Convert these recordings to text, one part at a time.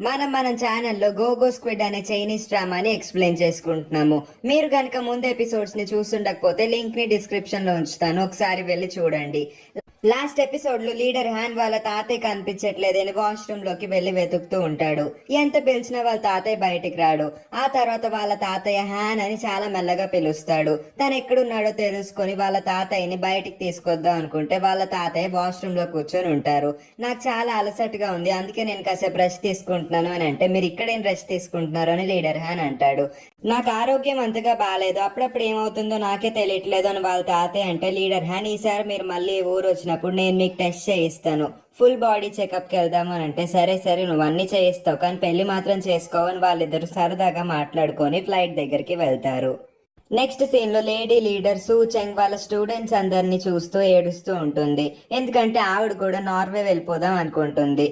మన ఛానల్లో గోగో స్క్విడ్ అనే చైనీస్ డ్రామాని ఎక్స్ప్లెయిన్ చేసుకుంటున్నాము. మీరు గనక ముందు ఎపిసోడ్స్ ని చూసుండకపోతే లింక్ ని డిస్క్రిప్షన్ లో ఉంచుతాను, ఒకసారి వెళ్ళి చూడండి. లాస్ట్ ఎపిసోడ్ లో లీడర్ హ్యాన్ వాళ్ళ తాతయ్య కనిపించట్లేదని వాష్రూమ్ లోకి వెళ్లి వెతుకుతూ ఉంటాడు. ఎంత పిలిచినా వాళ్ళ తాతయ్య బయటికి రాడు. ఆ తర్వాత వాళ్ళ తాతయ్య హ్యాన్ అని చాలా మెల్లగా పిలుస్తాడు. తను ఎక్కడున్నాడో తెలుసుకొని వాళ్ళ తాతయ్యని బయటికి తీసుకొద్దాం అనుకుంటే వాళ్ళ తాతయ్య వాష్రూమ్ లో కూర్చొని ఉంటారు. నాకు చాలా అలసటగా ఉంది, అందుకే నేను కాసేపు రెస్ట్ తీసుకుంటున్నాను అని అంటే, మీరు ఇక్కడేం రెస్ట్ తీసుకుంటున్నారు అని లీడర్ హ్యాన్ అంటాడు. నాకు ఆరోగ్యం అంతగా బాగాలేదు, అప్పుడప్పుడు ఏమవుతుందో నాకే తెలియట్లేదు అని వాళ్ళ తాతయ్య అంటే, లీడర్ హ్యాన్ ఈసారి మీరు మళ్ళీ ఊరు వచ్చినప్పుడు నేను మీకు టెస్ట్ చేయిస్తాను, ఫుల్ బాడీ చెకప్కి వెళ్దాము అని అంటే, సరే సరే నువ్వు అన్ని చేయిస్తావు కానీ పెళ్లి మాత్రం చేసుకోవని వాళ్ళిద్దరు సరదాగా మాట్లాడుకొని ఫ్లైట్ దగ్గరికి వెళ్తారు. నెక్స్ట్ సీన్ లో లేడీ లీడర్ సూ చెంగ్ వాళ్ళ స్టూడెంట్స్ అందరినీ చూస్తూ ఏడుస్తూ ఉంటుంది. ఎందుకంటే ఆవిడ కూడా నార్వే వెళ్ళిపోదాం అనుకుంటుంది.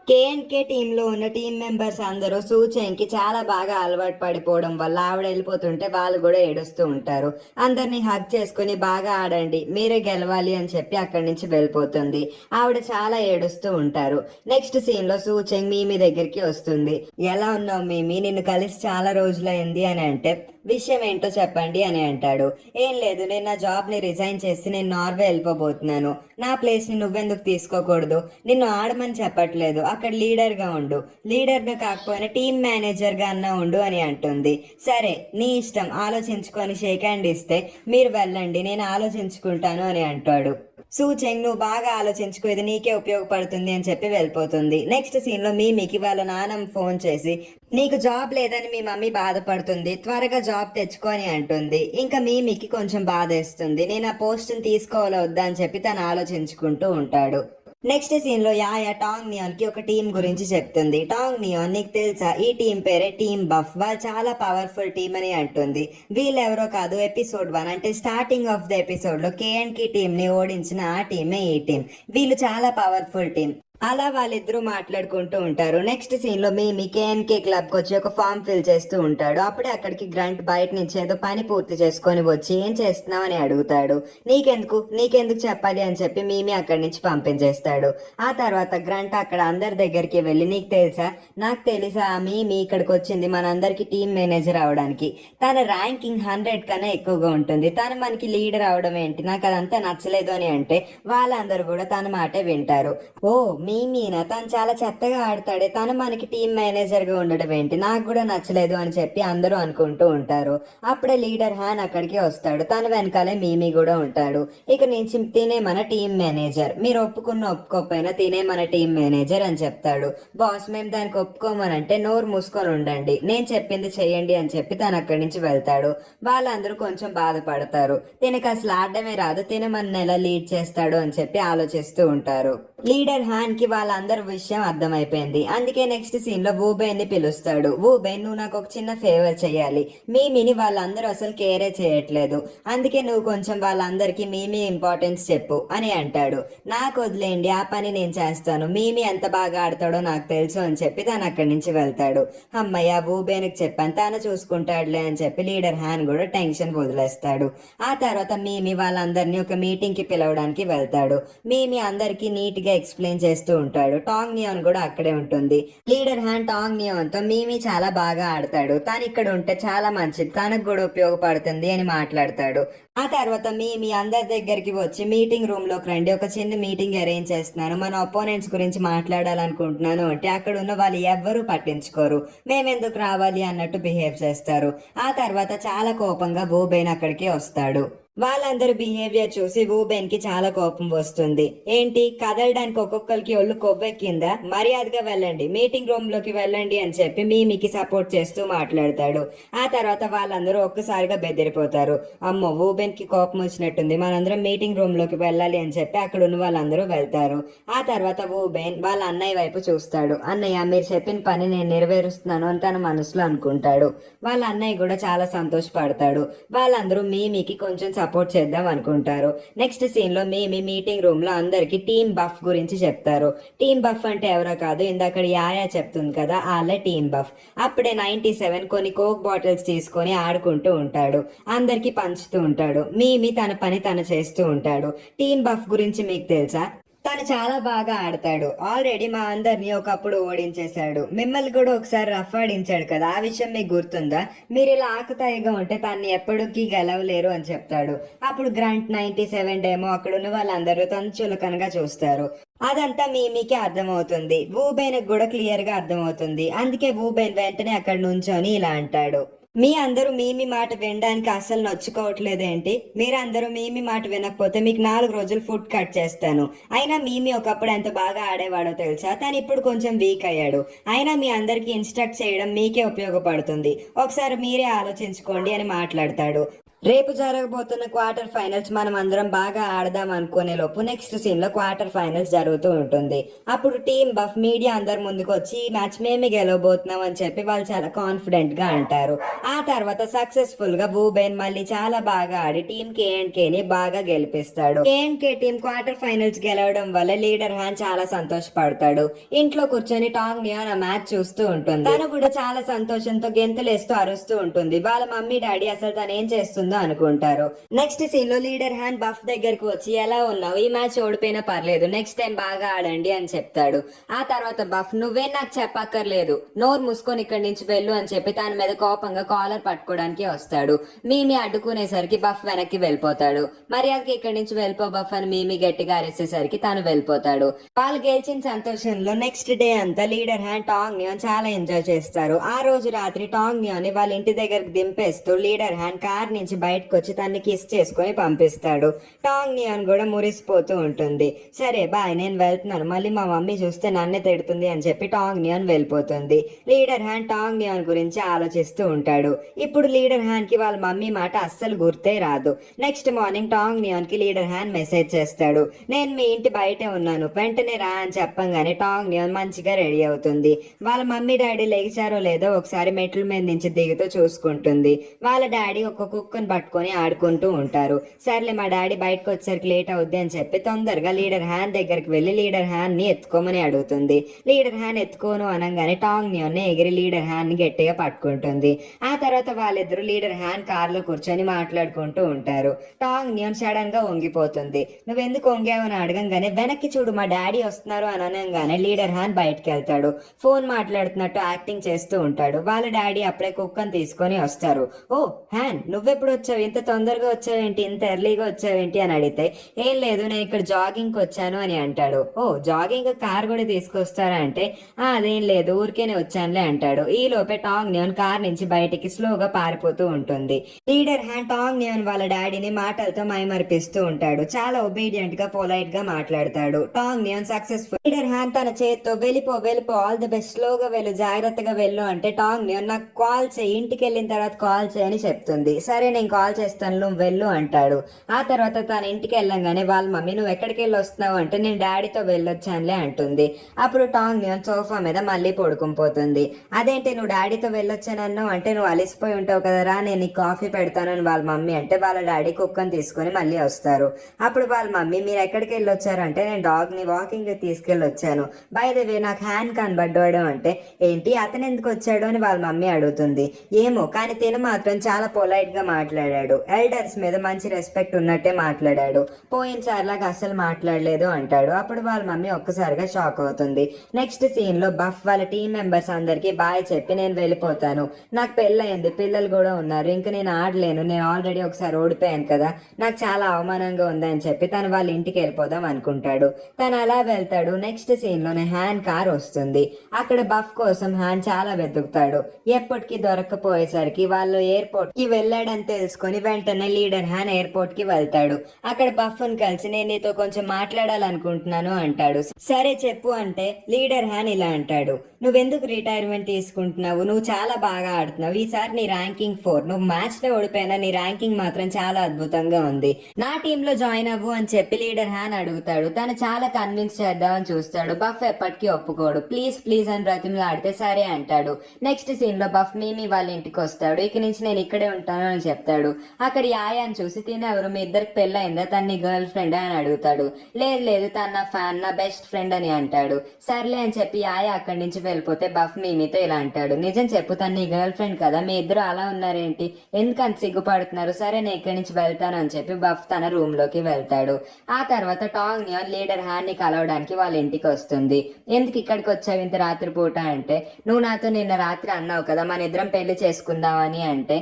కేఎన్కే టీంలో ఉన్న టీం మెంబర్స్ అందరూ సూచెంగ్కి చాలా బాగా అలవాటు పడిపోవడం వల్ల ఆవిడ వెళ్ళిపోతుంటే వాళ్ళు కూడా ఏడుస్తూ ఉంటారు. అందరినీ హగ్ చేసుకుని బాగా ఆడండి, మీరే గెలవాలి అని చెప్పి అక్కడి నుంచి వెళ్ళిపోతుంది. ఆవిడ చాలా ఏడుస్తూ ఉంటారు. నెక్స్ట్ సీన్ లో సూచెంగ్ మీమి దగ్గరికి వస్తుంది. ఎలా ఉన్నావు మీమి, నిన్ను కలిసి చాలా రోజులైంది అని అంటే, విషయం ఏంటో చెప్పండి అని అంటాడు. ఏం లేదు, నేను నా జాబ్ ని రిజైన్ చేసి నేను నార్వే వెళ్ళిపోబోతున్నాను. నా ప్లేస్ ని నువ్వెందుకు తీసుకోకూడదు? నిన్ను ఆడమని చెప్పట్లేదు, అక్కడ లీడర్ గా ఉండు, లీడర్ గా కాకపోయినా టీమ్ మేనేజర్ గా అన్నా ఉండు అని అంటుంది. సరే నీ ఇష్టం, ఆలోచించుకొని షేక్ హ్యాండ్ ఇస్తే మీరు వెళ్ళండి, నేను ఆలోచించుకుంటాను అని అంటాడు. సూచెంగ్ నువ్వు బాగా ఆలోచించుకో, ఇది నీకే ఉపయోగపడుతుంది అని చెప్పి వెళ్ళిపోతుంది. నెక్స్ట్ సీన్ లో మీకి వాళ్ళ నాన్నమ్మ ఫోన్ చేసి, నీకు జాబ్ లేదని మీ మమ్మీ బాధపడుతుంది, త్వరగా జాబ్ తెచ్చుకొని అంటుంది. ఇంకా మీకి కొంచెం బాధేస్తుంది, నేను ఆ పోస్ట్ ని తీసుకోవాలా వద్దా అని చెప్పి తను ఆలోచించుకుంటూ ఉంటాడు. నెక్స్ట్ సీన్ లో యాయా టాంగ్ నియాన్ కి ఒక టీం గురించి చెప్తుంది. టాంగ్ నియాన్, నీకు తెలుసా ఈ టీం పేరే టీమ్ బఫ్, వాళ్ళు చాలా పవర్ఫుల్ టీం అని అంటుంది. వీళ్ళెవరో కాదు, ఎపిసోడ్ 1 అంటే స్టార్టింగ్ ఆఫ్ ద ఎపిసోడ్ లో కేఎన్కి టీం ని ఓడించిన ఆ టీమే ఈ టీం. వీళ్ళు చాలా పవర్ఫుల్ టీం. అలా వాళ్ళిద్దరూ మాట్లాడుకుంటూ ఉంటారు. నెక్స్ట్ సీన్ లో మీమి కేఎన్కే క్లబ్ కి వచ్చి ఒక ఫామ్ ఫిల్ చేస్తూ ఉంటాడు. అప్పుడే అక్కడికి గ్రంట్ బయట నుంచి ఏదో పని పూర్తి చేసుకొని వచ్చి ఏం చేస్తున్నావు అని అడుగుతాడు. నీకెందుకు చెప్పాలి అని చెప్పి మీమి అక్కడి నుంచి పంపించేస్తాడు. ఆ తర్వాత గ్రంట్ అక్కడ అందరి దగ్గరికి వెళ్ళి, నీకు తెలుసా, నాకు తెలుసా మీమి ఇక్కడికి వచ్చింది మనందరికి టీమ్ మేనేజర్ అవడానికి, తన ర్యాంకింగ్ 100 కన్నా ఎక్కువగా ఉంటుంది, తను మనకి లీడర్ అవడం ఏంటి, నాకు అదంతా నచ్చలేదు అని అంటే వాళ్ళందరూ కూడా తన మాటే వింటారు. ఓ మీనా, తను చాలా చెత్తగా ఆడతాడే, తను మనకి టీం మేనేజర్ గా ఉండడం ఏంటి, నాకు కూడా నచ్చలేదు అని చెప్పి అందరూ అనుకుంటూ ఉంటారు. అప్పుడే లీడర్ హ్యాన్ అక్కడికి వస్తాడు. తన వెనకాలే మీమి కూడా ఉంటాడు. ఇక నుంచి తినే మన టీం మేనేజర్, మీరు ఒప్పుకోకపోయినా తినే మన టీం మేనేజర్ అని చెప్తాడు. బాస్, మేము దానికి ఒప్పుకోమనంటే నోరు మూసుకొని ఉండండి, నేను చెప్పింది చెయ్యండి అని చెప్పి తను అక్కడి నుంచి వెళ్తాడు. వాళ్ళందరూ కొంచెం బాధపడతారు. తినకు అసలు ఆడమే రాదు, తిన మన ఎలా లీడ్ చేస్తాడు అని చెప్పి ఆలోచిస్తూ ఉంటారు. లీడర్ హ్యాన్ కి వాళ్ళందరి విషయం అర్థమైపోయింది. అందుకే నెక్స్ట్ సీన్ లో వూబెన్ ని పిలుస్తాడు. వూబెన్, నువ్వు నాకు ఒక చిన్న ఫేవర్ చేయాలి, మీమిని వాళ్ళందరూ అసలు కేరే చేయట్లేదు, అందుకే నువ్వు కొంచెం వాళ్ళందరికీ మీమి ఇంపార్టెన్స్ చెప్పు అని అంటాడు. నాకు వదిలేండి, ఆ పని నేను చేస్తాను, మీమి ఎంత బాగా ఆడతాడో నాకు తెలుసు అని చెప్పి తను అక్కడి నుంచి వెళ్తాడు. అమ్మయ్య, వూబెన్ కి చెప్పాను, తాను చూసుకుంటాడులే అని చెప్పి లీడర్ హ్యాన్ కూడా టెన్షన్ వదిలేస్తాడు. ఆ తర్వాత మీమి వాళ్ళందరినీ ఒక మీటింగ్ కి పిలవడానికి వెళ్తాడు. మీమి అందరికి నీట్ గా ఎక్స్ప్లెయిన్ చేస్తూ ఉంటాడు. టాంగ్ నియాన్ కూడా అక్కడే ఉంటుంది. లీడర్ హ్యాన్ టాంగ్ నియాన్ తో మీమి చాలా బాగా ఆడతాడు, తాను ఇక్కడ ఉంటే చాలా మంచిది, తనకు కూడా ఉపయోగపడుతుంది అని మాట్లాడతాడు. ఆ తర్వాత మీమి అందరి దగ్గరికి వచ్చి, మీటింగ్ రూమ్ లోకి రండి, ఒక చిన్న మీటింగ్ అరేంజ్ చేస్తున్నాను, మన ఒపోనెంట్స్ గురించి మాట్లాడాలనుకుంటున్నాను అంటే అక్కడ ఉన్న వాళ్ళు ఎవ్వరూ పట్టించుకోరు, మేమెందుకు రావాలి అన్నట్టు బిహేవ్ చేస్తారు. ఆ తర్వాత చాలా కోపంగా వూబెన్ అక్కడికి వస్తాడు. వాళ్ళందరూ బిహేవియర్ చూసి వూబెన్ కి చాలా కోపం వస్తుంది. ఏంటి, కదలడానికి ఒక్కొక్కరికి ఒళ్ళు కొవ్వెక్కిందా, మర్యాదగా వెళ్ళండి, మీటింగ్ రూమ్ లోకి వెళ్ళండి అని చెప్పి మీమికి సపోర్ట్ చేస్తూ మాట్లాడతాడు. ఆ తర్వాత వాళ్ళందరూ ఒక్కసారిగా బెదిరిపోతారు. అమ్మో, వూబెన్ కి కోపం వచ్చినట్టుంది, మనందరం మీటింగ్ రూమ్ లోకి వెళ్ళాలి అని చెప్పి అక్కడ ఉన్న వాళ్ళందరూ వెళ్తారు. ఆ తర్వాత వూబెన్ వాళ్ళ అన్నయ్య వైపు చూస్తాడు. అన్నయ్య, మీరు చెప్పిన పని నేను నెరవేరుస్తున్నాను అని తన మనసులో అనుకుంటాడు. వాళ్ళ అన్నయ్య కూడా చాలా సంతోషపడతాడు. వాళ్ళందరూ మీమికి కొంచెం సపోర్ట్ చేద్దాం అనుకుంటారు. నెక్స్ట్ సీన్ లో మీటింగ్ రూమ్ లో అందరికి టీమ్ బఫ్ గురించి చెప్తారు. టీమ్ బఫ్ అంటే ఎవరో కాదు, ఇందాక యాయా చెప్తుంది కదా, వాళ్ళ టీమ్ బఫ్. అప్పుడే 97 కొన్ని కోక్ బాటిల్స్ తీసుకొని ఆడుకుంటూ ఉంటాడు, అందరికి పంచుతూ ఉంటాడు. మీమి తన పని తను చేస్తూ ఉంటాడు. టీమ్ బఫ్ గురించి మీకు తెలుసా? తను చాలా బాగా ఆడతాడు. ఆల్రెడీ మా అందరినీ ఒకప్పుడు ఓడించేశాడు. మిమ్మల్ని కూడా ఒకసారి రఫ్ ఆడించాడు కదా, ఆ విషయం మీకు గుర్తుందా? మీరు ఇలా ఆకుతాయిగా ఉంటే తన్ని ఎప్పటికీ గెలవలేరు అని చెప్తాడు. అప్పుడు గ్రాంట్ 97 డేమో అక్కడున్న వాళ్ళందరూ తను చులకనగా చూస్తారు. అదంతా మీకే అర్థమవుతుంది. వూబెన్ కూడా క్లియర్ గా అర్థమవుతుంది. అందుకే వూబెన్ వెంటనే అక్కడ నుంచొని ఇలా అంటాడు, మీ అందరూ మీ మాట వినడానికి అస్సలు నొచ్చుకోవట్లేదేంటి? మీరందరూ మీ మాట వినకపోతే మీకు 4 రోజులు ఫుడ్ కట్ చేస్తాను. అయినా మీ ఒకప్పుడు ఎంత బాగా ఆడేవాడో తెలుసా? తను ఇప్పుడు కొంచెం వీక్ అయ్యాడు. అయినా మీ అందరికి ఇన్స్ట్రక్ట్ చేయడం మీకే ఉపయోగపడుతుంది. ఒకసారి మీరే ఆలోచించుకోండి అని మాట్లాడతాడు. రేపు జరగబోతున్న క్వార్టర్ ఫైనల్స్ మనం అందరం బాగా ఆడదాం అనుకునే లోపు నెక్స్ట్ సీన్ లో క్వార్టర్ ఫైనల్స్ జరుగుతూ ఉంటుంది. అప్పుడు టీమ్ బఫ్ మీడియా అందరు ముందుకు వచ్చి ఈ మ్యాచ్ మేమే గెలవబోతున్నాం అని చెప్పి వాళ్ళు చాలా కాన్ఫిడెంట్ గా అంటారు. ఆ తర్వాత సక్సెస్ఫుల్ గా వూబెన్ మళ్ళీ చాలా బాగా ఆడి టీమ్ కేఎండ్కే ని బాగా గెలిపిస్తాడు. కేఎండ్కే టీమ్ క్వార్టర్ ఫైనల్స్ గెలవడం వల్ల లీడర్ హ్యాన్ చాలా సంతోషపడతాడు. ఇంట్లో కూర్చొని టాంగ్ నియాన్ ఆ మ్యాచ్ చూస్తూ ఉంటుంది. తను కూడా చాలా సంతోషంతో గెంతులేస్తూ అరుస్తూ ఉంటుంది. వాళ్ళ మమ్మీ డాడీ అసలు తను ఏం చేస్తుంది అనుకుంటారు. నెక్స్ట్ సీన్ లో లీడర్ హ్యాన్ బఫ్ దగ్గరకు వచ్చి ఎలా ఉన్నావు, ఈ మ్యాచ్ ఓడిపోయినా పర్లేదు, నెక్స్ట్ టైం బాగా ఆడండి అని చెప్తాడు. ఆ తర్వాత బఫ్ నువ్వే నాకు చెప్పక్కర్లేదు, నోరు మూసుకొని ఇక్కడి నుంచి వెళ్ళు అని చెప్పి తన మీద కోపంగా కాలర్ పట్టుకోవడానికి వస్తాడు. మీమి అడ్డుకునేసరికి బఫ్ వెనక్కి వెళ్ళిపోతాడు. మర్యాదకి ఇక్కడి నుంచి వెళ్ళిపో బఫ్ అని మీమి గట్టిగా అరిసేసరికి తను వెళ్ళిపోతాడు. వాళ్ళు గెలిచిన సంతోషంలో నెక్స్ట్ డే అంతా లీడర్ హ్యాన్ టాంగ్ నియాన్ చాలా ఎంజాయ్ చేస్తారు. ఆ రోజు రాత్రి టాంగ్ నియాన్ వాళ్ళ ఇంటి దగ్గరకు దింపేస్తూ లీడర్ హ్యాన్ కార్ నుంచి బయటకు వచ్చి తన్ని కిస్ చేసుకుని పంపిస్తాడు. టాంగ్ నియాన్ కూడా మురిసిపోతూ ఉంటుంది. సరే బాయ్, నేను వెళ్తున్నాను, మళ్ళీ మా మమ్మీ చూస్తే నన్నే తిడుతుంది అని చెప్పి టాంగ్ నియాన్ వెళ్ళిపోతుంది. లీడర్ హ్యాన్ టాంగ్ నియాన్ గురించి ఆలోచిస్తూ ఉంటాడు. ఇప్పుడు లీడర్ హ్యాన్ కి వాళ్ళ మమ్మీ మాట అస్సలు గుర్తే రాదు. నెక్స్ట్ మార్నింగ్ టాంగ్ నియాన్ కి లీడర్ హ్యాన్ మెసేజ్ చేస్తాడు, నేను మీ ఇంటి బయటే ఉన్నాను, వెంటనే రా అని చెప్పంగానే టాంగ్ నియాన్ మంచిగా రెడీ అవుతుంది. వాళ్ళ మమ్మీ డాడీ లేచారో లేదో ఒకసారి మెట్ల మీద నుంచి దిగుతూ చూసుకుంటుంది. వాళ్ళ డాడీ ఒక కుక్కను పట్టుకొని ఆడుకుంటూ ఉంటారు. సర్లే మా డాడీ బయటకు వచ్చేసరికి లేట్ అవుద్ది అని చెప్పి తొందరగా లీడర్ హ్యాన్ దగ్గరికి వెళ్లి లీడర్ హ్యాన్ ని ఎత్తుకోమని అడుగుతుంది. లీడర్ హ్యాన్ ఎత్తుకోను అనగానే టాంగ్ నియాన్ ఎగిరి లీడర్ హ్యాన్ ని గట్టిగా పట్టుకుంటుంది. ఆ తర్వాత వాళ్ళిద్దరు లీడర్ హ్యాన్ కార్ లో కూర్చొని మాట్లాడుకుంటూ ఉంటారు. టాంగ్ నియాన్ సడన్ గా వంగిపోతుంది. నువ్వెందుకు వంగావు అని అడగంగానే వెనక్కి చూడు మా డాడీ వస్తున్నారు అని అనగానే లీడర్ హ్యాన్ బయటకు వెళ్తాడు. ఫోన్ మాట్లాడుతున్నట్టు యాక్టింగ్ చేస్తూ ఉంటాడు. వాళ్ళ డాడీ అప్పుడే కుక్కను తీసుకొని వస్తారు. ఓ హ్యాన్, నువ్వెప్పుడు వచ్చావు, ఇంత తొందరగా వచ్చావేంటి, ఇంత ఎర్లీగా వచ్చావేంటి అని అడిగితే ఏం లేదు నేను ఇక్కడ జాగింగ్ వచ్చాను అని అంటాడు. ఓ జాగింగ్ కార్ కూడా తీసుకొస్తారా అంటే అదేం లేదు ఊరికేనే వచ్చానులే అంటాడు. ఈ లోపే టాంగ్ నియాన్ కార్ నుంచి బయటికి స్లోగా పారిపోతూ ఉంటుంది. లీడర్ హ్యాన్ టాంగ్ నియాన్ వాళ్ళ డాడీని మాటలతో మైమరిపిస్తూ ఉంటాడు. చాలా ఒబీడియంట్ గా పొలైట్ గా మాట్లాడతాడు. టాంగ్ నియాన్ సక్సెస్ఫుల్. లీడర్ హ్యాన్ తన చేత్తో వెళ్ళిపో వెళ్ళిపో, ఆల్ ది బెస్ట్, స్లోగా వెళ్ళు, జాగ్రత్తగా వెళ్ళు అంటే టాంగ్ నియాన్ నాకు కాల్ చేయి, ఇంటికి వెళ్ళిన తర్వాత కాల్ చేయని చెప్తుంది. సరే నేను కాల్ చేస్తాను, నువ్వు వెళ్ళు అంటాడు. ఆ తర్వాత తన ఇంటికి వెళ్ళంగానే వాళ్ళ మమ్మీ నువ్వు ఎక్కడికి వెళ్ళి వస్తున్నావు అంటే నేను డాడీతో వెళ్ళొచ్చానులే అంటుంది. అప్పుడు టాంగ్ నియాన్ సోఫా మీద మళ్ళీ పడుకునిపోతుంది. అదేంటి నువ్వు డాడీతో వెళ్ళొచ్చానన్నావు అంటే నువ్వు అలిసిపోయి ఉంటావు కదరా, నేను నీకు కాఫీ పెడతాను అని వాళ్ళ మమ్మీ అంటే వాళ్ళ డాడీ కుక్కను తీసుకొని మళ్ళీ వస్తారు. అప్పుడు వాళ్ళ మమ్మీ మీరు ఎక్కడికి వెళ్ళి వచ్చారు అంటే నేను డాగ్ ని వాకింగ్ తీసుకెళ్ళి వచ్చాను, బై ద వే నాకు హ్యాన్ కనబడ్డాడు అంటే ఏంటి అతను ఎందుకు వచ్చాడు అని వాళ్ళ మమ్మీ అడుగుతుంది. ఏమో కానీ తిను మాత్రం చాలా పొలైట్ గా మాట్లాడాడు, ఎల్డర్స్ మీద మంచి రెస్పెక్ట్ ఉన్నట్టే మాట్లాడాడు, పోయినసారిలాగా అసలు మాట్లాడలేదు అంటాడు. అప్పుడు వాళ్ళ మమ్మీ ఒక్కసారిగా షాక్ అవుతుంది. నెక్స్ట్ సీన్ లో బఫ్ వాళ్ళ టీం మెంబర్స్ అందరికి బాయ్ చెప్పి నేను వెళ్ళిపోతాను, నాకు పెళ్ళయింది, పిల్లలు కూడా ఉన్నారు, ఇంకా నేను ఆడలేను, నేను ఆల్రెడీ ఒకసారి ఓడిపోయాను కదా, నాకు చాలా అవమానంగా ఉందని చెప్పి తను వాళ్ళ ఇంటికి వెళ్ళిపోదాం అనుకుంటాడు. తను అలా వెళ్తాడు. నెక్స్ట్ సీన్ లోనే హ్యాన్ కార్ వస్తుంది. అక్కడ బఫ్ కోసం హ్యాన్ చాలా వెతుకుతాడు. ఎప్పటికీ దొరకపోయేసరికి వాళ్ళు ఎయిర్పోర్ట్ కి వెళ్ళాడని తెలుసుకొని వెంటనే లీడర్ హ్యాన్ ఎయిర్పోర్ట్ కి వెళ్తాడు. అక్కడ బఫ్ ని కలిసి నేను నీతో కొంచెం మాట్లాడాలనుకుంటున్నాను అంటాడు. సరే చెప్పు అంటే లీడర్ హ్యాన్ ఇలా అంటాడు, నువ్వెందుకు రిటైర్మెంట్ తీసుకుంటున్నావు, నువ్వు చాలా బాగా ఆడుతున్నావు, ఈసారి నీ ర్యాంకింగ్ 4, నువ్వు మ్యాచ్ లో ఓడిపోయినా నీ ర్యాంకింగ్ మాత్రం చాలా అద్భుతంగా ఉంది, నా టీమ్ లో జాయిన్ అవ్వు అని చెప్పి లీడర్ హ్యాన్ అడుగుతాడు. తను చాలా కన్విన్స్ చేద్దామని చూస్తాడు. బఫ్ ఎప్పటికీ ఒప్పుకోడు. ప్లీజ్ ప్లీజ్ అని బ్రతిమలాడితే సరే అంటాడు. నెక్స్ట్ సీన్ లో బఫ్ మీమి వాళ్ళ ఇంటికి వస్తాడు. ఇక నుంచి నేను ఇక్కడే ఉంటాను అని చెప్తాడు. అక్కడ యాయాని చూసి తినెవరు, మీ ఇద్దరికి పెళ్ళయిందా, తన గర్ల్ ఫ్రెండ్ అని అడుగుతాడు. లేదు లేదు తన నా ఫ్యాన్, నా బెస్ట్ ఫ్రెండ్ అని అంటాడు. సర్లే అని చెప్పి యాయా అక్కడి నుంచి వెళ్ళిపోతే బఫ్ మీమితో ఇలా అంటాడు, నిజం చెప్పు తన నీ గర్ల్ ఫ్రెండ్ కదా, కదా, మీ ఇద్దరు అలా ఉన్నారేంటి, ఎందుకు అంత సిగ్గుపడుతున్నారు, సరే నేను ఇక్కడి నుంచి వెళ్తాను అని చెప్పి బఫ్ తన రూమ్ లోకి వెళ్తాడు. ఆ తర్వాత టాంగ్ నియాన్ లీడర్ హ్యాన్ ని కలవడానికి వాళ్ళ ఇంటికి వస్తుంది. ఎందుకు ఇక్కడికి వచ్చావు ఇంత రాత్రిపూట అంటే, నువ్వు నాతో నిన్న రాత్రి అన్నావు కదా మన ఇద్దరం పెళ్లి చేసుకుందామని అంటే,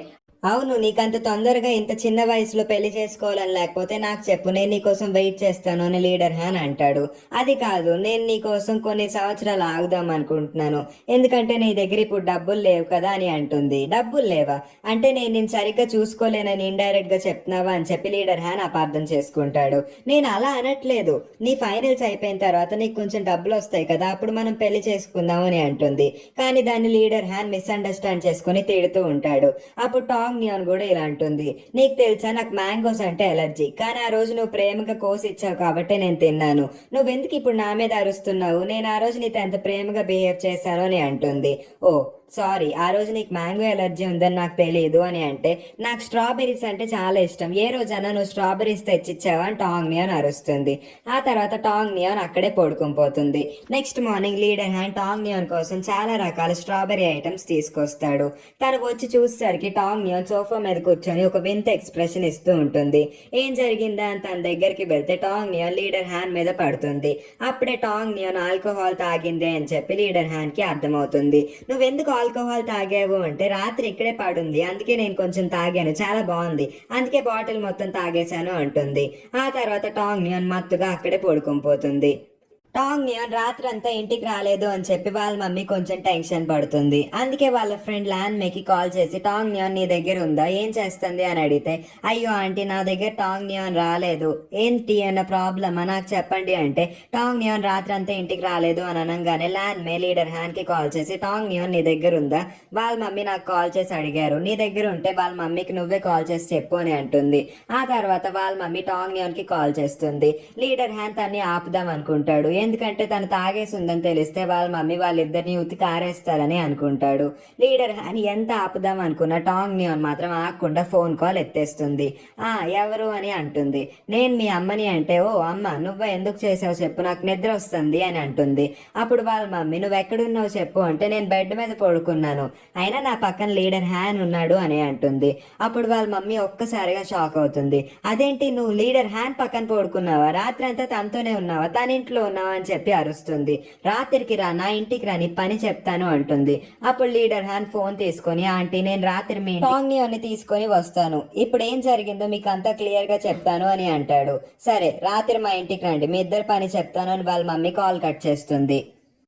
అవును, నీకంత తొందరగా ఇంత చిన్న వయసులో పెళ్లి చేసుకోవాలని లేకపోతే నాకు చెప్పు, నేను నీకోసం వెయిట్ చేస్తాను అని లీడర్ హ్యాన్ అంటాడు. అది కాదు, నేను నీకోసం కొన్ని సంవత్సరాలు ఆగుదాం అనుకుంటున్నాను, ఎందుకంటే నీ దగ్గర ఇప్పుడు డబ్బులు లేవు కదా అని అంటుంది. డబ్బులు లేవా అంటే నేను నిన్ను సరిగ్గా చూసుకోలేనని ఇండైరెక్ట్ గా చెప్తున్నావా అని చెప్పి లీడర్ హ్యాన్ అపార్థం చేసుకుంటాడు. నేను అలా అనట్లేదు, నీ ఫైనల్స్ అయిపోయిన తర్వాత నీకు కొంచెం డబ్బులు వస్తాయి కదా, అప్పుడు మనం పెళ్లి చేసుకుందాం అని అంటుంది. కానీ దాన్ని లీడర్ హ్యాన్ మిస్అండర్స్టాండ్ చేసుకుని తిడుతూ ఉంటాడు. అప్పుడు టాంగ్ నియాన్ కూడా ఇలా అంటుంది, నీకు తెలుసా నాకు మ్యాంగోస్ అంటే ఎలర్జీ, కానీ ఆ రోజు నువ్వు ప్రేమగా కోసి ఇచ్చావు కాబట్టి నేను తిన్నాను, నువ్వెందుకు ఇప్పుడు నా మీద అరుస్తున్నావు, నేను ఆ రోజు నీతో ఎంత ప్రేమగా బిహేవ్ చేశాను అని అంటుంది. ఓ సారీ, ఆ రోజు నీకు మ్యాంగో ఎలర్జీ ఉందని నాకు తెలియదు అని అంటే, నాకు స్ట్రాబెర్రీస్ అంటే చాలా ఇష్టం, ఏ రోజైనా నువ్వు స్ట్రాబెర్రీస్ తెచ్చిచ్చావా అని టాంగ్ నియాన్ అరుస్తుంది. ఆ తర్వాత టాంగ్ నియాన్ అక్కడే పడుకునిపోతుంది. Next morning leader Han Tang Nian కోసం చాలా రకాల స్ట్రాబెర్రీ ఐటమ్స్ తీసుకొస్తాడు. తను వచ్చి చూసేసరికి టాంగ్ నియాన్ సోఫా మీద కూర్చొని ఒక వింత ఎక్స్ప్రెషన్ ఇస్తూ ఉంటుంది. ఏం జరిగిందా అని తన దగ్గరికి వెళ్తే టాంగ్ నియాన్ లీడర్ హ్యాన్ మీద పడుతుంది. అప్పుడే టాంగ్ నియాన్ ఆల్కహాల్ తాగిందే అని చెప్పి లీడర్ హ్యాన్ కి అర్థమవుతుంది. నువ్వెందుకు ఆల్కహాల్ తాగావు అంటే, రాత్రి ఇక్కడే పడుంది అందుకే నేను కొంచెం తాగాను, చాలా బాగుంది అందుకే బాటిల్ మొత్తం తాగేశాను అంటుంది. ఆ తర్వాత టాంగ్ నియాన్ మత్తుగా అక్కడే పడుకునిపోతుంది. టాంగ్ నియాన్ రాత్రంతా ఇంటికి రాలేదు అని చెప్పి వాళ్ళ మమ్మీ కొంచెం టెన్షన్ పడుతుంది. అందుకే వాళ్ళ ఫ్రెండ్ ల్యాన్ మేకి కాల్ చేసి టాంగ్ నియాన్ నీ దగ్గర ఉందా, ఏం చేస్తుంది అని అడిగితే, అయ్యో ఆంటీ నా దగ్గర టాంగ్ నియాన్ రాలేదు, ఏంటి అన్న ప్రాబ్లమా నాకు చెప్పండి అంటే, టాంగ్ నియాన్ రాత్రంతా ఇంటికి రాలేదు అని అనగానే ల్యాన్ మే లీడర్ హ్యాన్ కి కాల్ చేసి, టాంగ్ నియాన్ నీ దగ్గర ఉందా, వాళ్ళ మమ్మీ నాకు కాల్ చేసి అడిగారు, నీ దగ్గర ఉంటే వాళ్ళ మమ్మీకి నువ్వే కాల్ చేసి చెప్పు అని అంటుంది. ఆ తర్వాత వాళ్ళ మమ్మీ టాంగ్ నియాన్ కి కాల్ చేస్తుంది. లీడర్ హ్యాన్ తన్ని ఆపుదాం అనుకుంటాడు, ఎందుకంటే తను తాగేసి ఉందని తెలిస్తే వాళ్ళ మమ్మీ వాళ్ళిద్దరిని ఉతికి ఆరేస్తారని అనుకుంటాడు. లీడర్ హ్యాన్ ఎంత ఆపుదాం అనుకున్న టాంగ్ నియాన్ మాత్రం ఆగకుండా ఫోన్ కాల్ ఎత్తేస్తుంది. ఎవరు అని అంటుంది. నేను మీ అమ్మని అంటే, ఓ అమ్మ నువ్వు ఎందుకు చేసావు చెప్పు, నాకు నిద్ర వస్తుంది అని అంటుంది. అప్పుడు వాళ్ళ మమ్మీ నువ్వు ఎక్కడున్నావు చెప్పు అంటే, నేను బెడ్ మీద పడుకున్నాను, అయినా నా పక్కన లీడర్ హ్యాన్ ఉన్నాడు అని అంటుంది. అప్పుడు వాళ్ళ మమ్మీ ఒక్కసారిగా షాక్ అవుతుంది. అదేంటి నువ్వు లీడర్ హ్యాన్ పక్కన పడుకున్నావా, రాత్రంతా తనతోనే ఉన్నావా, తన ఇంట్లో ఉన్నావా అని చెప్పి అరుస్తుంది. రాత్రికి రా, నా ఇంటికి రాని పని చెప్తాను అంటుంది. అప్పుడు లీడర్ హ్యాన్ ఫోన్ తీసుకొని, ఆంటీ నేను రాత్రి మీ టాంగ్ నియాన్ని తీసుకొని వస్తాను, ఇప్పుడు ఏం జరిగిందో మీకు అంతా క్లియర్ గా చెప్తాను అని అంటాడు. సరే రాత్రి మా ఇంటికి రండి, మీ ఇద్దరు పని చెప్తాను అని వాళ్ళ మమ్మీ కాల్ కట్ చేస్తుంది.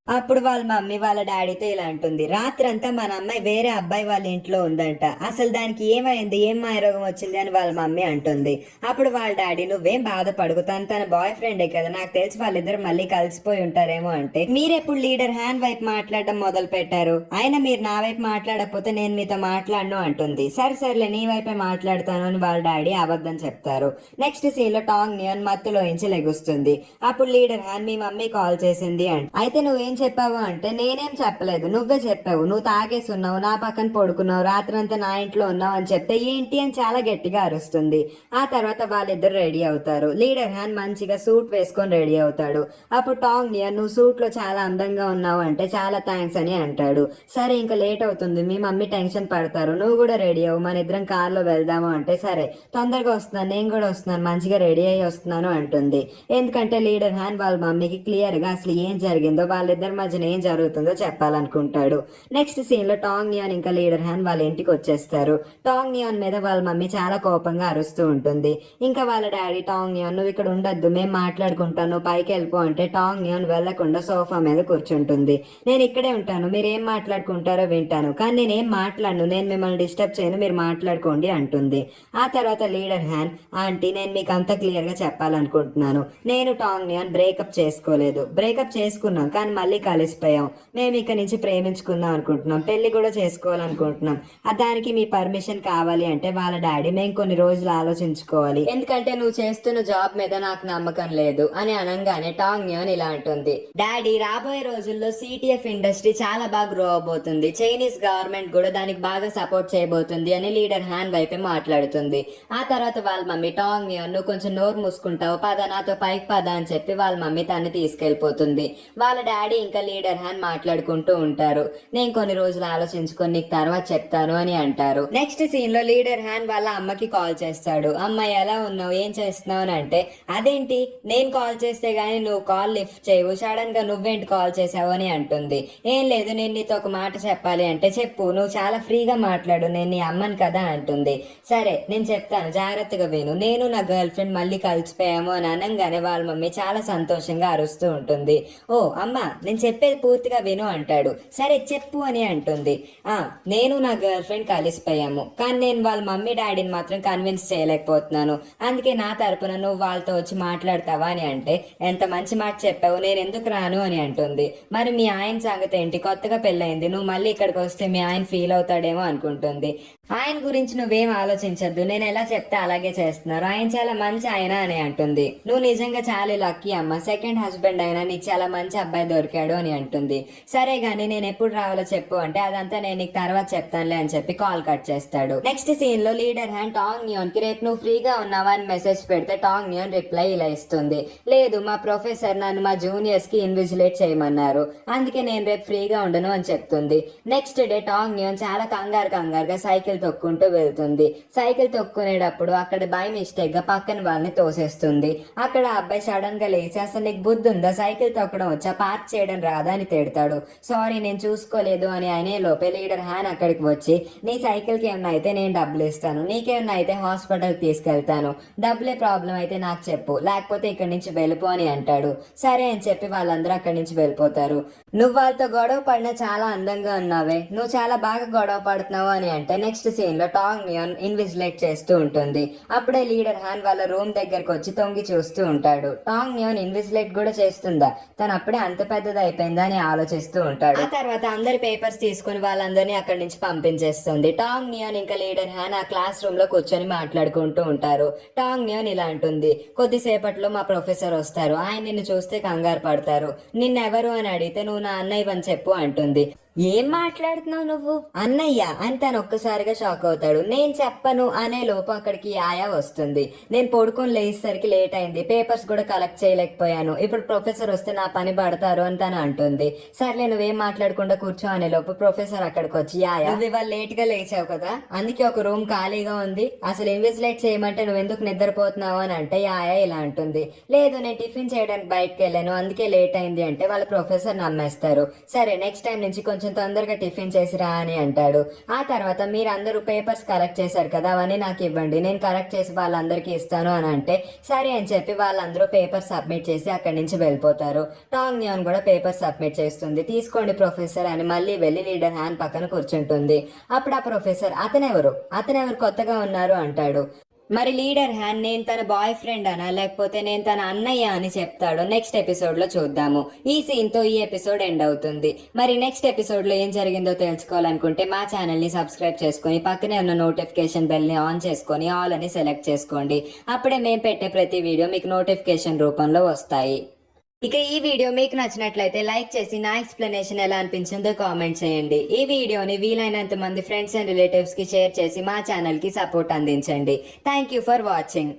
అప్పుడు వాళ్ళ మమ్మీ వాళ్ళ డాడీతో ఇలా అంటుంది, రాత్రంతా మన అమ్మాయి వేరే అబ్బాయి వాళ్ళ ఇంట్లో ఉందంట, అసలు దానికి ఏమైంది, ఏం మాయరోగం వచ్చింది అని వాళ్ళ మమ్మీ అంటుంది. అప్పుడు వాళ్ళ డాడీ నువ్వేం బాధపడుకు, తన బాయ్ ఫ్రెండే కదా, నాకు తెలిసి వాళ్ళిద్దరు మళ్ళీ కలిసిపోయి ఉంటారేమో అంటే, మీరెప్పుడు లీడర్ హ్యాన్ వైపు మాట్లాడడం మొదలు పెట్టారు, అయినా మీరు నా వైపు మాట్లాడకపోతే నేను మీతో మాట్లాడను అంటుంది. సరేలే నీ వైపే మాట్లాడతాను అని వాళ్ళ డాడీ అబద్ధం చెప్తారు. నెక్స్ట్ సీన్ లో టాంగ్ నియాన్ మత్తులోంచి లెగుస్తుంది. అప్పుడు లీడర్ హ్యాన్ మీ మమ్మీ కాల్ చేసింది అంటే, అయితే నువ్వేం చెప్పావు అంటే, నేనేం చెప్పలేదు నువ్వే చెప్పావు, నువ్వు తాగేసి ఉన్నావు, నా పక్కన పడుకున్నావు, రాత్రంతా నా ఇంట్లో ఉన్నావు అని చెప్తే ఏంటి అని చాలా గట్టిగా అరుస్తుంది. ఆ తర్వాత వాళ్ళిద్దరు రెడీ అవుతారు. లీడర్ హ్యాన్ మంచిగా సూట్ వేసుకొని రెడీ అవుతాడు. అప్పుడు టాంగ్ నియాన్ నువ్వు సూట్ లో చాలా అందంగా ఉన్నావు అంటే, చాలా థ్యాంక్స్ అని అంటాడు. సరే ఇంకా లేట్ అవుతుంది, మీ మమ్మీ టెన్షన్ పడతారు, నువ్వు కూడా రెడీ అవ్వు, మన ఇద్దరం కార్లో వెళ్దాము అంటే, సరే తొందరగా వస్తున్నాను, నేను కూడా వస్తున్నాను, మంచిగా రెడీ అయ్యి వస్తున్నాను అంటుంది. ఎందుకంటే లీడర్ హ్యాన్ వాళ్ళ మమ్మీకి క్లియర్ గా అసలు ఏం జరిగిందో, వాళ్ళిద్దరి మధ్యన ఏం జరుగుతుందో చెప్పాలనుకుంటాడు. నెక్స్ట్ సీన్ లో టాంగ్ నియాన్ ఇంకా లీడర్ హ్యాన్ వాళ్ళ ఇంటికి వచ్చేస్తారు. టాంగ్ నియాన్ మీద వాళ్ళ మమ్మీ చాలా కోపంగా అరుస్తూ ఉంటుంది. ఇంకా వాళ్ళ డాడీ టాంగ్ నియాన్ నువ్వు ఇక్కడ ఉండొద్దు, మేము మాట్లాడుకుంటాను, పైకి వెళ్ళిపో అంటే, టాంగ్ నియాన్ వెళ్లకుండా సోఫా మీద కూర్చుంటుంది. నేను ఇక్కడే ఉంటాను, మీరు ఏం మాట్లాడుకుంటారో వింటాను, కానీ నేనేం మాట్లాడను, నేను మిమ్మల్ని డిస్టర్బ్ చేయను, మీరు మాట్లాడుకోండి అంటుంది. ఆ తర్వాత లీడర్ హ్యాన్ ఆంటీ నేను మీకు అంత క్లియర్ గా చెప్పాలనుకుంటున్నాను, నేను టాంగ్ నియాన్ బ్రేకప్ చేసుకోలేదు, బ్రేకప్ చేసుకున్నాం కానీ మళ్ళీ కలిసిపోయాం, మేము ఇక నుంచి ప్రేమించుకుందాం అనుకుంటున్నాం, పెళ్లి కూడా చేసుకోవాలనుకుంటున్నాం, దానికి మీ పర్మిషన్ కావాలి అంటే వాళ్ళ డాడీ మేము కొన్ని రోజులు ఆలోచించుకోవాలి, ఎందుకంటే నువ్వు చేస్తున్న జాబ్ మీద నాకు నమ్మకం లేదు అని అనగానే టాంగ్ నియాన్ ఇలా అంటుంది, డాడీ రాబోయే రోజుల్లో సిటిఎఫ్ ఇండస్ట్రీ చాలా బాగా గ్రో అవబోతుంది, చైనీస్ గవర్నమెంట్ కూడా దానికి బాగా సపోర్ట్ చేయబోతుంది అని లీడర్ హ్యాన్ వైపే మాట్లాడుతుంది. ఆ తర్వాత వాళ్ళ మమ్మీ టాంగ్ నియాన్ నువ్వు కొంచెం నోరు మూసుకుంటావు పద, నాతో పైకి పద అని చెప్పి వాళ్ళ మమ్మీ తన్ని తీసుకెళ్లిపోతుంది. వాళ్ళ డాడీ ఇంకా లీడర్ హ్యాన్ మాట్లాడుకుంటూ ఉంటారు. నేను కొన్ని రోజులు ఆలోచించుకొని నీకు తర్వాత చెప్తాను అని అంటారు. నెక్స్ట్ సీన్ లో లీడర్ హ్యాన్ వాళ్ళ అమ్మకి కాల్ చేస్తాడు. అమ్మ ఎలా ఉన్నావు, ఏం చేస్తున్నావు అని అంటే, అదేంటి నేను కాల్ చేస్తే గానీ నువ్వు కాల్ లిఫ్ట్ చేయవు, సడన్ గా నువ్వేంటి కాల్ చేసావు అని అంటుంది. ఏం లేదు, నేను నీతో ఒక మాట చెప్పాలి అంటే చెప్పు, నువ్వు చాలా ఫ్రీగా మాట్లాడు, నేను నీ అమ్మని కదా అంటుంది. సరే నేను చెప్తాను, జాగ్రత్తగా విను. నేను నా గర్ల్ ఫ్రెండ్ మళ్ళీ కలిసిపోయాము అని అనగానే వాళ్ళ మమ్మీ చాలా సంతోషంగా అరుస్తూ ఉంటుంది. ఓ అమ్మా, నేను చెప్పేది పూర్తిగా విను అంటాడు. సరే చెప్పు అని అంటుంది. నేను నా గర్ల్ ఫ్రెండ్ కలిసిపోయాము, కానీ నేను వాళ్ళ మమ్మీ డాడీని మాత్రం కన్విన్స్ చేయలేకపోతున్నాను. అందుకే నా తరపున నువ్వు వాళ్ళతో వచ్చి మాట్లాడతావా అని అంటే, ఎంత మంచి మాట చెప్పావు, నేను ఎందుకు రాను అని అంటుంది. మరి మీ ఆయన సంగతి ఏంటి, కొత్తగా పెళ్ళైంది, నువ్వు మళ్ళీ ఇక్కడికి వస్తే మీ ఆయన ఫీల్ అవుతాడేమో అనుకుంటుంది. ఆయన గురించి నువ్వేం ఆలోచించద్దు, నేను ఎలా చెప్తే అలాగే చేస్తున్నారు, ఆయన చాలా మంచి ఆయన అని అంటుంది. నువ్వు నిజంగా చాలా లక్కీ అమ్మ, సెకండ్ హస్బెండ్ అయినా నీకు చాలా మంచి అబ్బాయి దొరికాడు అని అంటుంది. సరే గానీ నేను ఎప్పుడు రావాలో చెప్పు అంటే, అదంతా నేను నీకు తర్వాత చెప్తానులే అని చెప్పి కాల్ కట్ చేస్తాడు. నెక్స్ట్ సీన్ లో లీడర్ హ్యాన్ టాంగ్ న్యూన్ కి రేపు నువ్వు ఫ్రీగా ఉన్నావా అని మెసేజ్ పెడితే టాంగ్ న్యూన్ రిప్లై ఇలా ఇస్తుంది. లేదు, మా ప్రొఫెసర్ నన్ను మా జూనియర్స్ కి ఇన్విజిలేట్ చేయమన్నారు, అందుకే నేను రేపు ఫ్రీగా ఉండను అని చెప్తుంది. నెక్స్ట్ డే టాంగ్ న్యూన్ చాలా కంగారుగా సైకిల్ తొక్కుంటూ వెళ్తుంది. సైకిల్ తొక్కునేటప్పుడు అక్కడ బై మిస్టేక్ గా పక్కన వాళ్ళని తోసేస్తుంది. అక్కడ అబ్బాయి సడన్ గా లేచి, అసలు నీకు బుద్ధి ఉందా, సైకిల్ తొక్కడం వచ్చా, పార్క్ చేయడం రాదా అని తిడతాడు. సారీ నేను చూసుకోలేదు అని అనే లోపే లీడర్ హ్యాన్ అక్కడికి వచ్చి, నీ సైకిల్ కి ఏమన్నా అయితే నేను డబ్బులు ఇస్తాను, నీకేమన్నా అయితే హాస్పిటల్ తీసుకెళ్తాను, డబ్బులే ప్రాబ్లం అయితే నాకు చెప్పు, లేకపోతే ఇక్కడి నుంచి వెళ్ళిపో అని అంటాడు. సరే అని చెప్పి వాళ్ళందరూ అక్కడి నుంచి వెళ్ళిపోతారు. నువ్వు వాళ్ళతో గొడవ పడినా చాలా అందంగా ఉన్నావే, నువ్వు చాలా బాగా గొడవ పడుతున్నావు అని అంటే, నెక్స్ట్ సీన్ లో టాంగ్ న్యూన్ ఇన్విజిలేట్ చేస్తూ ఉంటుంది. అప్పుడే లీడర్ హ్యాన్ వాళ్ళ రూమ్ దగ్గరకు వచ్చి తొంగి చూస్తూ ఉంటాడు. టాంగ్ న్యూన్ ఇన్విజిలేట్ కూడా చేస్తుందా, తను అప్పుడే అంత పెద్దది అయిపోయిందా అని ఆలోచిస్తూ ఉంటాడు. ఆ తర్వాత అందరి పేపర్స్ తీసుకుని వాళ్ళందరినీ అక్కడి నుంచి పంపించేస్తుంది. టాంగ్ న్యూన్ ఇంకా లీడర్ హ్యాన్ ఆ క్లాస్ రూమ్ లో కూర్చొని మాట్లాడుకుంటూ ఉంటారు. టాంగ్ న్యూన్ ఇలా అంటుంది, కొద్దిసేపట్లో మా ప్రొఫెసర్ వస్తారు, ఆయన నిన్ను చూస్తే కంగారు పడతారు, నిన్నెవరు అని అడిగితే నువ్వు నా అన్నయ్య అని చెప్పు అంటుంది. ఏం మాట్లాడుతున్నావు నువ్వు, అన్నయ్య అని తను ఒక్కసారిగా షాక్ అవుతాడు. నేను చెప్పను అనే లోపు అక్కడికి ఆయా వస్తుంది. నేను పడుకొని లేచేసరికి లేట్ అయింది, పేపర్స్ కూడా కలెక్ట్ చేయలేకపోయాను, ఇప్పుడు ప్రొఫెసర్ వస్తే నా పని పడతారు అని తను అంటుంది. సర్లే నువ్వేం మాట్లాడకుండా కూర్చో అనే లోపు ప్రొఫెసర్ అక్కడికి వచ్చి, ఆయా నువ్వు ఇవాళ లేట్ గా లేచావు కదా, అందుకే ఒక రూమ్ ఖాళీగా ఉంది, అసలు ఇన్విజిలేట్ చేయమంటే నువ్వు ఎందుకు నిద్రపోతున్నావు అని అంటే ఆయా ఇలా అంటుంది. లేదు, నేను టిఫిన్ చేయడానికి బయటకు వెళ్ళాను, అందుకే లేట్ అయింది అంటే వాళ్ళ ప్రొఫెసర్ నమ్మేస్తారు. సరే నెక్స్ట్ టైం నుంచి కొంచెం తొందరగా టిఫిన్ చేసిరా అని అంటాడు. ఆ తర్వాత మీరందరూ పేపర్స్ కలెక్ట్ చేశారు కదా, అవన్నీ నాకు ఇవ్వండి, నేను కలెక్ట్ చేసి వాళ్ళందరికీ ఇస్తాను అని అంటే, సరే అని చెప్పి వాళ్ళందరూ పేపర్ సబ్మిట్ చేసి అక్కడి నుంచి వెళ్ళిపోతారు. టాంగ్ న్యూన్ కూడా పేపర్ సబ్మిట్ చేస్తుంది. తీసుకోండి ప్రొఫెసర్ అని మళ్ళీ వెళ్ళి లీడర్ హ్యాన్ పక్కన కూర్చుంటుంది. అప్పుడు ఆ ప్రొఫెసర్, అతనెవరు కొత్తగా ఉన్నారు అంటాడు. మరి లీడర్ హ్యాన్ నేను తన బాయ్ ఫ్రెండ్ అనా లేకపోతే నేను తన అన్నయ్య అని చెప్తాడు. నెక్స్ట్ ఎపిసోడ్ లో చూద్దాము. ఈ సీన్ తో ఈ ఎపిసోడ్ ఎండ్ అవుతుంది. మరి నెక్స్ట్ ఎపిసోడ్ లో ఏం జరిగిందో తెలుసుకోవాలనుకుంటే మా ఛానల్ ని సబ్స్క్రైబ్ చేసుకుని పక్కనే ఉన్న నోటిఫికేషన్ బెల్ ని ఆన్ చేసుకొని ఆల్ అని సెలెక్ట్ చేసుకోండి. అప్పుడే మేము పెట్టే ప్రతి వీడియో మీకు నోటిఫికేషన్ రూపంలో వస్తాయి. ఇక ఈ వీడియో మీకు నచ్చినట్లయితే లైక్ చేసి నా ఎక్స్ప్లెనేషన్ ఎలా అనిపించిందో కామెంట్ చేయండి. ఈ వీడియోని వీలైనంత మంది ఫ్రెండ్స్ అండ్ రిలేటివ్స్ కి షేర్ చేసి మా ఛానల్ కి సపోర్ట్ అందించండి. Thank you for watching.